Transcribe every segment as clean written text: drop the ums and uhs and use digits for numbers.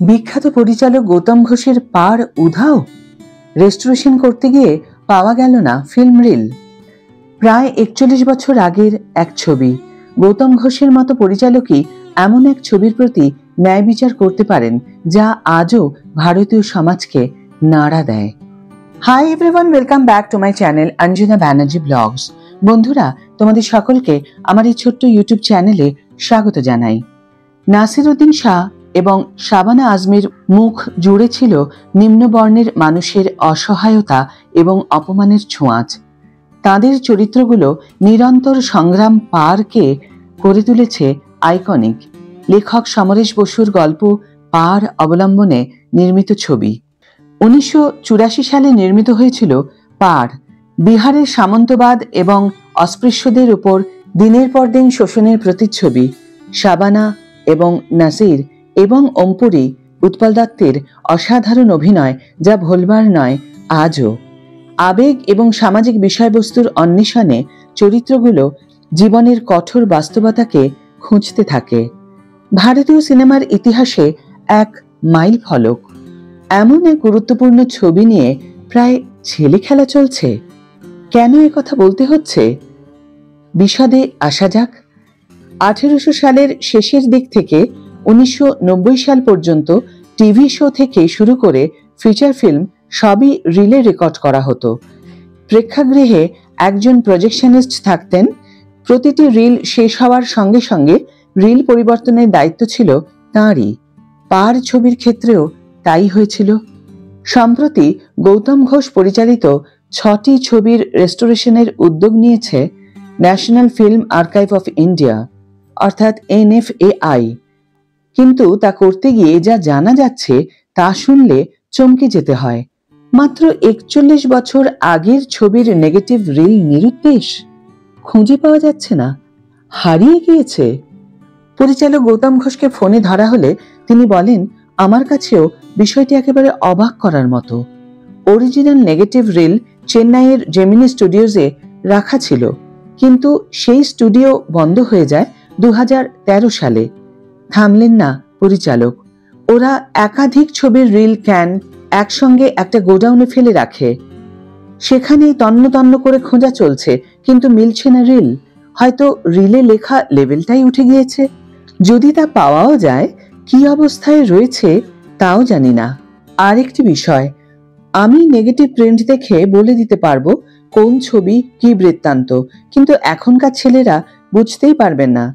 বিখ্যাত পরিচালক গৌতম ঘোষের পাড় উধাও, রেস্টোরেশন করতে গিয়ে পাওয়া গেল না ফিল্ম রিল। প্রায় 41 বছর আগের এক ছবি। গৌতম ঘোষের মতো পরিচালকই এমন এক ছবির প্রতি ন্যায় বিচার করতে পারেন যা আজও ভারতীয় সমাজকে নাড়া দেয়। Hi everyone, welcome back to my channel Anjana Banerjee blogs. বন্ধুরা, তোমাদের সকলকে আমার এই ছোট্ট ইউটিউব চ্যানেলে স্বাগত জানাই। নাসিরউদ্দিন শাহ এবং শাবানা আজমির মুখ জুড়ে ছিল নিম্নবর্ণের মানুষের অসহায়তা এবং অপমানের ছোঁয়াচ। তাদের চরিত্রগুলো নিরন্তর সংগ্রাম পারকে করে তুলেছে আইকনিক। লেখক সমরেশ বসুর গল্প পার অবলম্বনে নির্মিত ছবি। 1984 সালে নির্মিত হয়েছিল পার। বিহারের সামন্তবাদ এবং অস্পৃশ্যদের উপর দিনের পর দিন শোষণের প্রতিচ্ছবি। শাবানা এবং নাসির এবং অম্পুরি, উৎপল দত্তের অসাধারণ অভিনয় যা ভোলবার নয় আজও। আবেগ এবং সামাজিক বিষয়বস্তুর অন্বেষণে চরিত্রগুলো জীবনের কঠোর বাস্তবতাকে খুঁজতে থাকে। ভারতীয় সিনেমার ইতিহাসে এক মাইল ফলক। এমন এক গুরুত্বপূর্ণ ছবি নিয়ে প্রায় ছেলে খেলা চলছে। কেন কথা বলতে হচ্ছে? বিশদে আসা যাক। 1800 সালের শেষের দিক থেকে 1990 সাল পর্যন্ত টিভি শো থেকে শুরু করে ফিচার ফিল্ম সবই রিলে রেকর্ড করা হতো। প্রেক্ষাগৃহে একজন প্রজেকশনিস্ট থাকতেন। প্রতিটি রিল শেষ হওয়ার সঙ্গে সঙ্গে রিল পরিবর্তনের দায়িত্ব ছিল তাঁরই। পার ছবির ক্ষেত্রেও তাই হয়েছিল। সম্প্রতি গৌতম ঘোষ পরিচালিত 6টি ছবির রেস্টোরেশনের উদ্যোগ নিয়েছে national film archive of India অর্থাৎ NFAI। কিন্তু তা করতে গিয়ে যা জানা যাচ্ছে তা শুনলে চমকে যেতে হয়। মাত্র 41 বছর আগের ছবির নেগেটিভ রিল নিরুদ্দেশ, খুঁজে পাওয়া যাচ্ছে না, হারিয়ে গিয়েছে। পরিচালক গৌতম ঘোষকে ফোনে ধরা হলে তিনি বলেন, আমার কাছেও বিষয়টি একেবারে অবাক করার মতো। অরিজিনাল নেগেটিভ রিল চেন্নাইয়ের জেমিনি স্টুডিওজে রাখা ছিল, কিন্তু সেই স্টুডিও বন্ধ হয়ে যায় 2013 সালে। থামলেন না পরিচালক। ওরা একাধিক ছবির রিল ক্যান একসঙ্গে একটা গোডাউনে ফেলে রাখে। সেখানেই তন্ন তন্ন করে খোঁজা চলছে, কিন্তু মিলছে না রিল। হয়তো রিলে লেখা লেভেলটাই উঠে গিয়েছে। যদি তা পাওয়াও যায়, কি অবস্থায় রয়েছে তাও জানি না। আরেকটি বিষয়, আমি নেগেটিভ প্রিন্ট দেখে বলে দিতে পারবো কোন ছবি কি বৃত্তান্ত, কিন্তু এখনকার ছেলেরা বুঝতেই পারবেন না,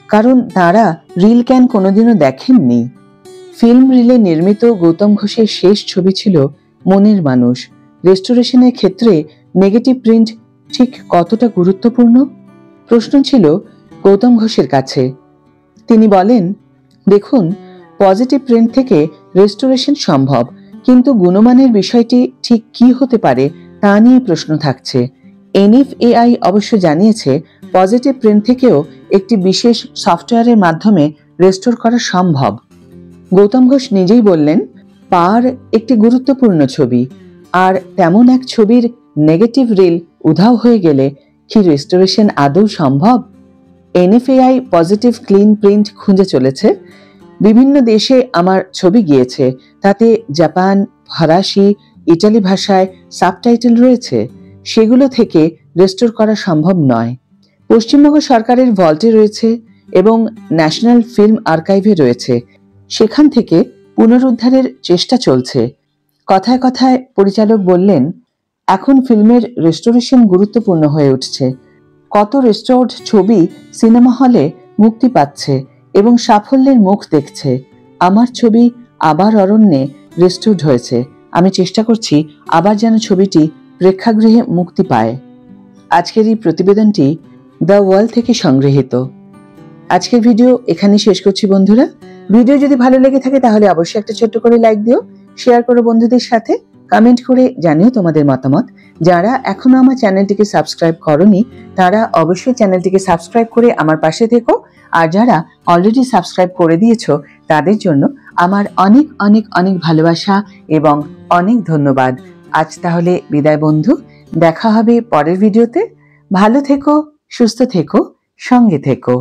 কারণ তারা রিল ক্যান কোনোদিনও দেখেননি। ফিল্ম রিলে নির্মিত গৌতম ঘোষের শেষ ছবি ছিল মনের মানুষ। রেস্টোরেশনের ক্ষেত্রে নেগেটিভ প্রিন্ট ঠিক কতটা গুরুত্বপূর্ণ? প্রশ্ন ছিল গৌতম ঘোষের কাছে। তিনি বলেন, দেখুন, পজিটিভ প্রিন্ট থেকে রেস্টোরেশন সম্ভব, কিন্তু গুণমানের বিষয়টি ঠিক কি হতে পারে তা নিয়ে প্রশ্ন থাকছে। NFAI অবশ্য জানিয়েছে পজিটিভ প্রিন্ট থেকেও একটি বিশেষ সফটওয়্যারের মাধ্যমে রেস্টোর করা সম্ভব। গৌতম ঘোষ নিজেই বললেন, পার একটি গুরুত্বপূর্ণ ছবি, আর তেমন এক ছবির নেগেটিভ রিল উধাও হয়ে গেলে কি রেস্টোরেশন আদৌ সম্ভব? NFAI পজিটিভ ক্লিন প্রিন্ট খুঁজে চলেছে। বিভিন্ন দেশে আমার ছবি গিয়েছে, তাতে জাপান, ফরাসি, ইটালি ভাষায় সাবটাইটেল রয়েছে। সেগুলো থেকে রেস্টোর করা সম্ভব নয়। পশ্চিমবঙ্গ সরকারের ভল্টে রয়েছে এবং ন্যাশনাল ফিল্ম আর্কাইভে রয়েছে। সেখান থেকে পুনরুদ্ধারের চেষ্টা চলছে। কথায় কথায় পরিচালক বললেন, এখন ফিল্মের রেস্টোরেশন গুরুত্বপূর্ণ হয়ে উঠছে। কত রেস্টোর্ড ছবি সিনেমা হলে মুক্তি পাচ্ছে এবং সাফল্যের মুখ দেখছে। আমার ছবি আবার অরণ্যে রেস্টোর্ড হয়েছে। আমি চেষ্টা করছি আবার যেন ছবিটি প্রেক্ষাগৃহে মুক্তি পায়। আজকের এই প্রতিবেদনটি দ্য ওয়ার্ল্ড থেকে সংগৃহীত। আজকের ভিডিও এখানে শেষ করছি বন্ধুরা। ভিডিও যদি ভালো লেগে থাকে তাহলে অবশ্যই একটা ছোট্ট করে লাইক দিও, শেয়ার করো বন্ধুদের সাথে, কমেন্ট করে জানিও তোমাদের মতামত। যারা এখনো আমার চ্যানেলটিকে সাবস্ক্রাইব করোনি তারা অবশ্যই চ্যানেলটিকে সাবস্ক্রাইব করে আমার পাশে থেকো, আর যারা অলরেডি সাবস্ক্রাইব করে দিয়েছো তাদের জন্য আমার অনেক অনেক অনেক ভালোবাসা এবং অনেক ধন্যবাদ। আজ তাহলে বিদায় বন্ধু, দেখা হবে পরের ভিডিওতে। ভালো থেকো, সুস্থ থেকো, সঙ্গে থেকো।